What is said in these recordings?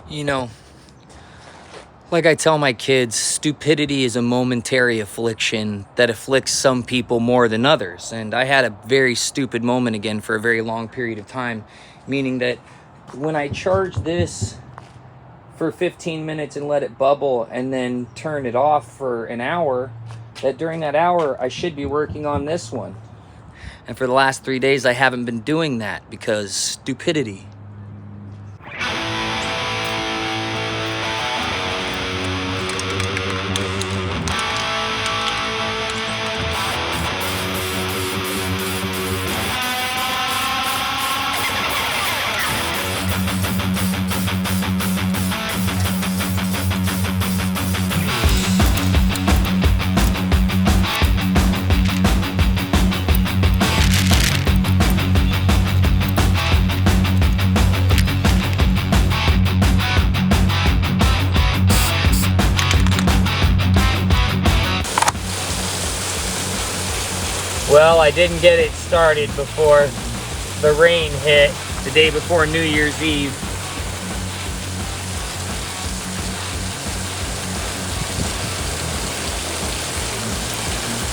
You know, like I tell my kids, stupidity is a momentary affliction that afflicts some people more than others. And I had a very stupid moment again for a very long period of time, meaning that when I charge this for 15 minutes and let it bubble and then turn it off for an hour, that during that hour I should be working on this one. And for the last 3 days I haven't been doing that because stupidity. Well, I didn't get it started before the rain hit the day before New Year's Eve.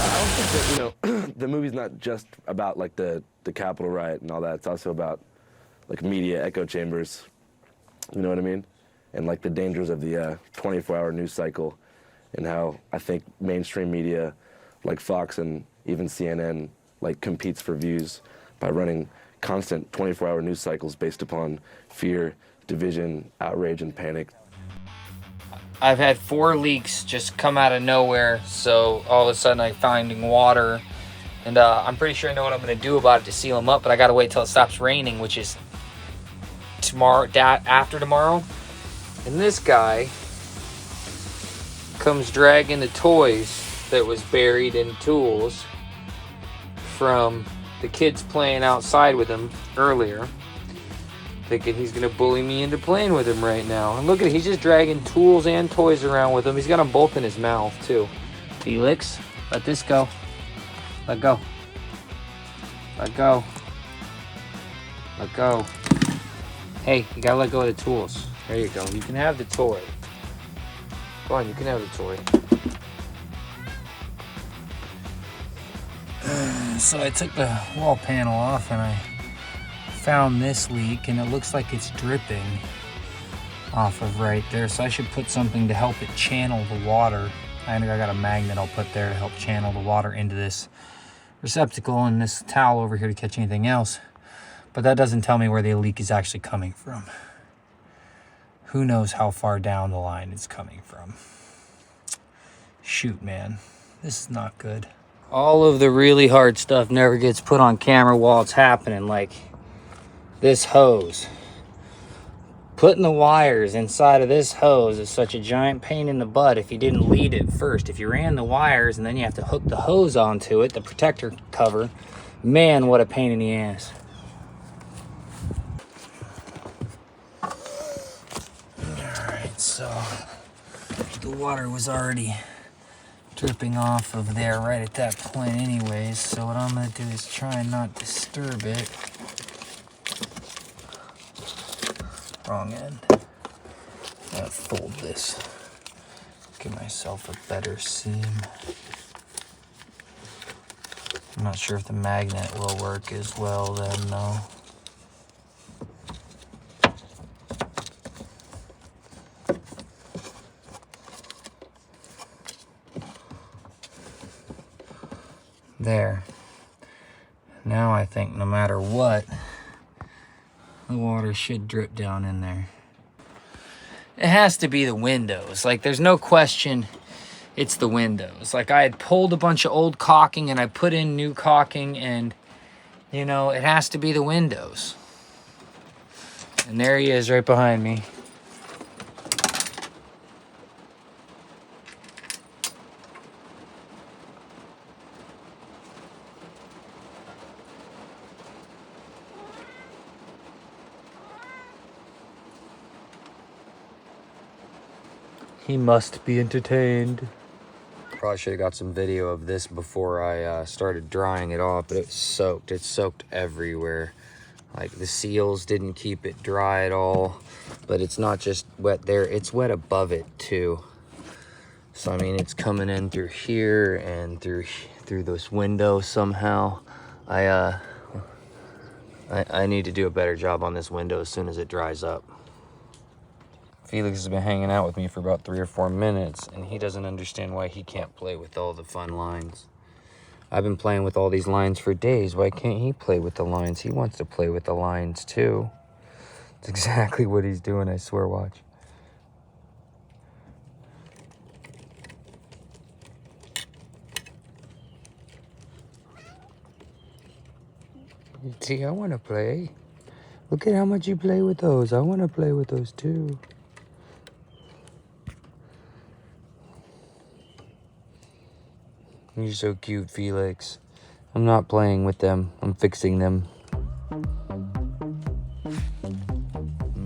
I don't think that, you know, the movie's not just about like the Capitol riot and all that. It's also about like media echo chambers. You know what I mean? And like the dangers of the 24-hour news cycle, and how I think mainstream media like Fox and even CNN like competes for views by running constant 24-hour news cycles based upon fear, division, outrage, and panic. I've had 4 leaks just come out of nowhere, so all of a sudden I'm finding water, and I'm pretty sure I know what I'm going to do about it to seal them up, but I got to wait till it stops raining, which is tomorrow, after tomorrow. And this guy comes dragging the toys that was buried in tools from the kids playing outside with him earlier, thinking he's gonna bully me into playing with him right now. And look at it, he's just dragging tools and toys around with him. He's got them both in his mouth too. Felix, let this go. Let go. Let go. Let go. Hey, you gotta let go of the tools. There you go. You can have the toy. Go on, you can have the toy. So I took the wall panel off and I found this leak, and it looks like it's dripping off of right there. So I should put something to help it channel the water. I got a magnet I'll put there to help channel the water into this receptacle and this towel over here to catch anything else. But that doesn't tell me where the leak is actually coming from. Who knows how far down the line it's coming from. Shoot, man. This is not good. All of the really hard stuff never gets put on camera while it's happening, like this hose. Putting the wires inside of this hose is such a giant pain in the butt if you didn't lead it first. If you ran the wires and then you have to hook the hose onto it, the protector cover, man, what a pain in the ass. Alright, so the water was already dripping off of there right at that point anyways, so what I'm going to do is try and not disturb it. Wrong end. I'm going to fold this, give myself a better seam. I'm not sure if the magnet will work as well then though. There. Now I think no matter what, the water should drip down in there. It has to be the windows. Like, there's no question it's the windows. Like, I had pulled a bunch of old caulking and I put in new caulking, and, you know, it has to be the windows. And there he is right behind me. He must be entertained. Probably should have got some video of this before I started drying it off, but it's soaked. It's soaked everywhere. Like, the seals didn't keep it dry at all. But it's not just wet there, it's wet above it too. So I mean, it's coming in through here and through this window somehow. I need to do a better job on this window as soon as it dries up. Felix has been hanging out with me for about 3 or 4 minutes, and he doesn't understand why he can't play with all the fun lines. I've been playing with all these lines for days. Why can't he play with the lines? He wants to play with the lines too. It's exactly what he's doing, I swear, watch. See, I want to play. Look at how much you play with those. I want to play with those too. You're so cute, Felix. I'm not playing with them. I'm fixing them.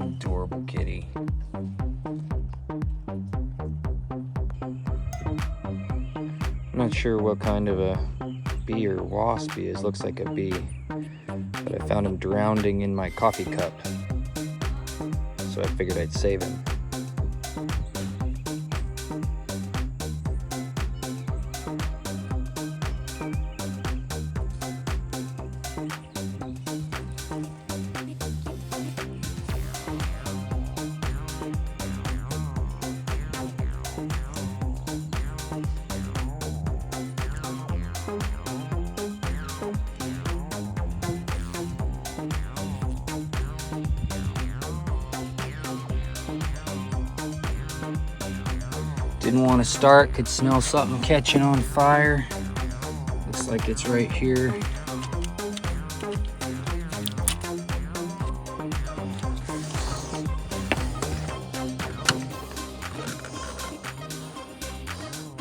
Adorable kitty. I'm not sure what kind of a bee or wasp he is. Looks like a bee. But I found him drowning in my coffee cup. So I figured I'd save him. Didn't want to start, could smell something catching on fire. Looks like it's right here.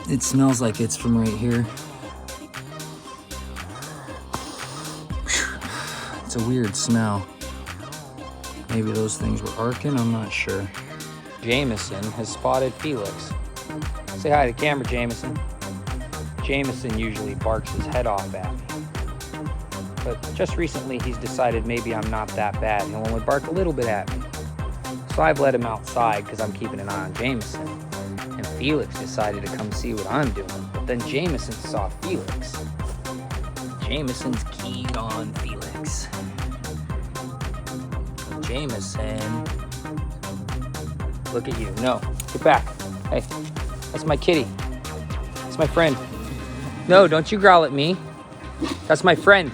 It smells like it's from right here. It's a weird smell. Maybe those things were arcing, I'm not sure. Jameson has spotted Felix. Say hi to the camera, Jameson. Jameson usually barks his head off at me. But just recently he's decided maybe I'm not that bad. He'll only bark a little bit at me. So I've let him outside because I'm keeping an eye on Jameson. And Felix decided to come see what I'm doing. But then Jameson saw Felix. Jameson's keyed on Felix. Jameson. Look at you. No, get back. Hey. That's my kitty. That's my friend. No, don't you growl at me. That's my friend.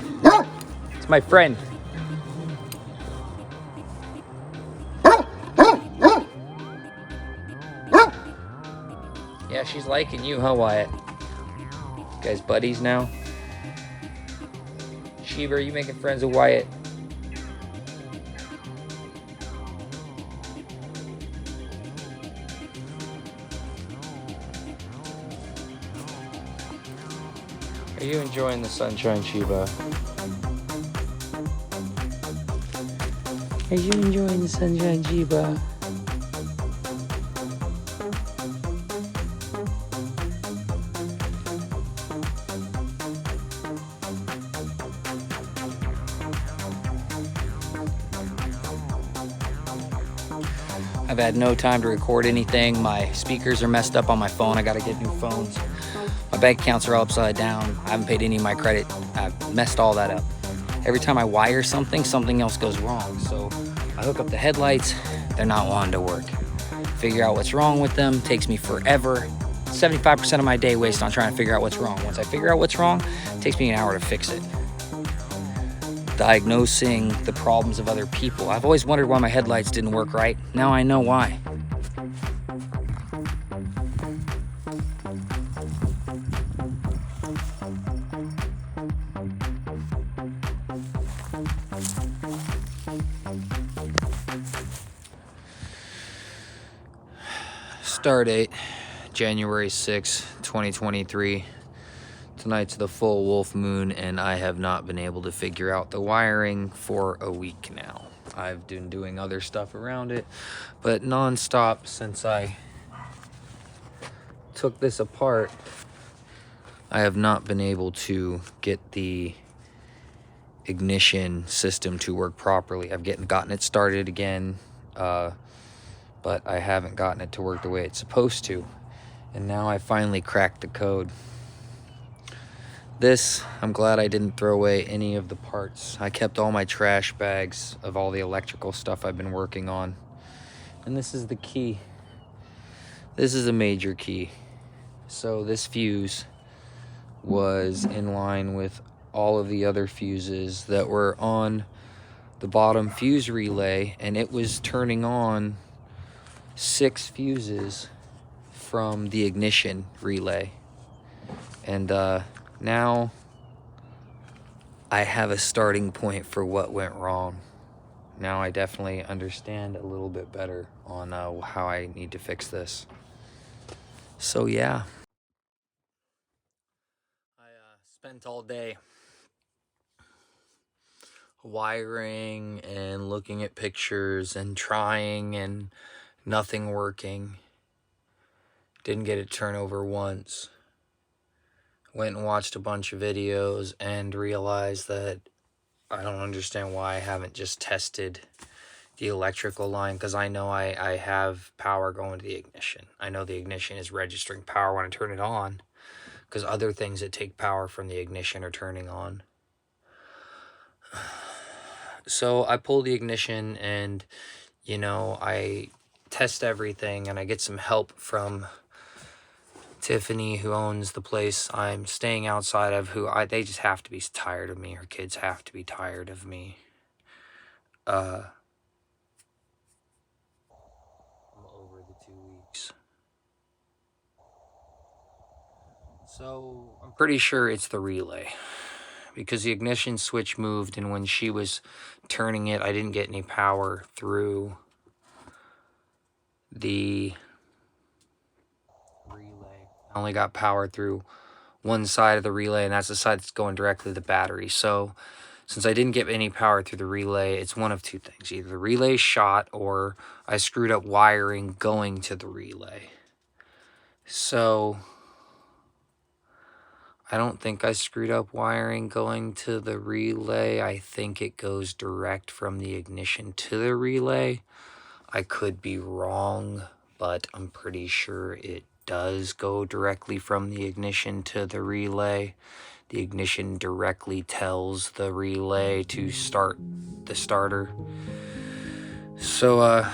It's my friend. Yeah, she's liking you, huh, Wyatt? You guys buddies now? Sheba, are you making friends with Wyatt? Are you enjoying the sunshine, Sheba? Are you enjoying the sunshine, Sheba? I've had no time to record anything. My speakers are messed up on my phone. I gotta get new phones. My bank accounts are all upside down. I haven't paid any of my credit. I've messed all that up. Every time I wire something, something else goes wrong. So I hook up the headlights, they're not wanting to work. Figure out what's wrong with them takes me forever. 75% of my day wasted on trying to figure out what's wrong. Once I figure out what's wrong, it takes me an hour to fix it. Diagnosing the problems of other people. I've always wondered why my headlights didn't work right. Now I know why. Start date, January 6, 2023. Tonight's the full wolf moon, and I have not been able to figure out the wiring for a week now. I've been doing other stuff around it, but non-stop since I took this apart, I have not been able to get the ignition system to work properly. I've gotten it started again. but I haven't gotten it to work the way it's supposed to. And now I finally cracked the code. This, I'm glad I didn't throw away any of the parts. I kept all my trash bags of all the electrical stuff I've been working on. And this is the key. This is a major key. So this fuse was in line with all of the other fuses that were on the bottom fuse relay, and it was turning on 6 fuses from the ignition relay. And now I have a starting point for what went wrong. Now I definitely understand a little bit better on how I need to fix this. So yeah, I spent all day wiring and looking at pictures and trying, and nothing working. Didn't get it turn over once. Went and watched a bunch of videos and realized that I don't understand why I haven't just tested the electrical line, because I know I have power going to the ignition. I know the ignition is registering power when I turn it on, because other things that take power from the ignition are turning on. So I pull the ignition and, you know, I test everything, and I get some help from Tiffany, who owns the place I'm staying outside of, they just have to be tired of me. Her kids have to be tired of me. I'm over the 2 weeks. So I'm pretty sure it's the relay, because the ignition switch moved, and when she was turning it, I didn't get any power through the relay. I only got power through one side of the relay, and that's the side that's going directly to the battery. So since I didn't get any power through the relay, it's one of two things. Either the relay shot, or I screwed up wiring going to the relay. So I don't think I screwed up wiring going to the relay. I think it goes direct from the ignition to the relay. I could be wrong, but I'm pretty sure it does go directly from the ignition to the relay. The ignition directly tells the relay to start the starter. So,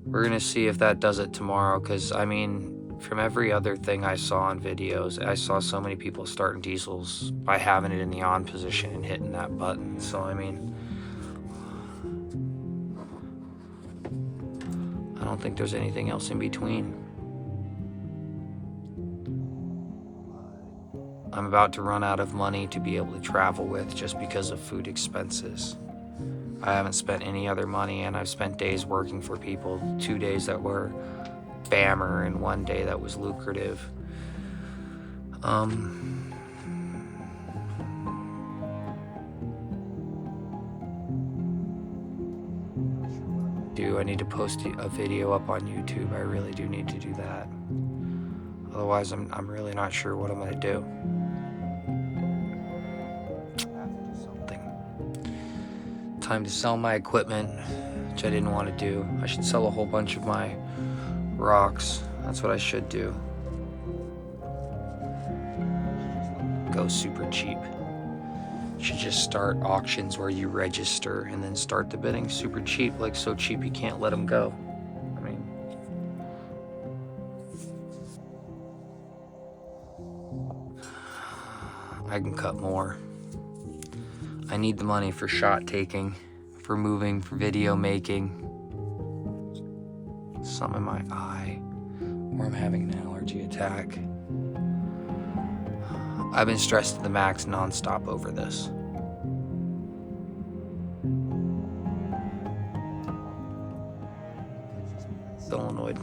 we're gonna see if that does it tomorrow, because, I mean, from every other thing I saw on videos, I saw so many people starting diesels by having it in the on position and hitting that button. So, I mean, I don't think there's anything else in between. I'm about to run out of money to be able to travel with, just because of food expenses. I haven't spent any other money, and I've spent days working for people, 2 days that were bammer and 1 day that was lucrative. I need to post a video up on YouTube. I really do need to do that. Otherwise, I'm really not sure what I'm gonna do. I have to do something. Time to sell my equipment, which I didn't want to do. I should sell a whole bunch of my rocks. That's what I should do. Go super cheap. Should just start auctions where you register and then start the bidding super cheap, like so cheap you can't let them go. I mean, I can cut more. I need the money for shot taking, for moving, for video making. Some in my eye, or I'm having an allergy attack. I've been stressed to the max nonstop over this. Still annoyed.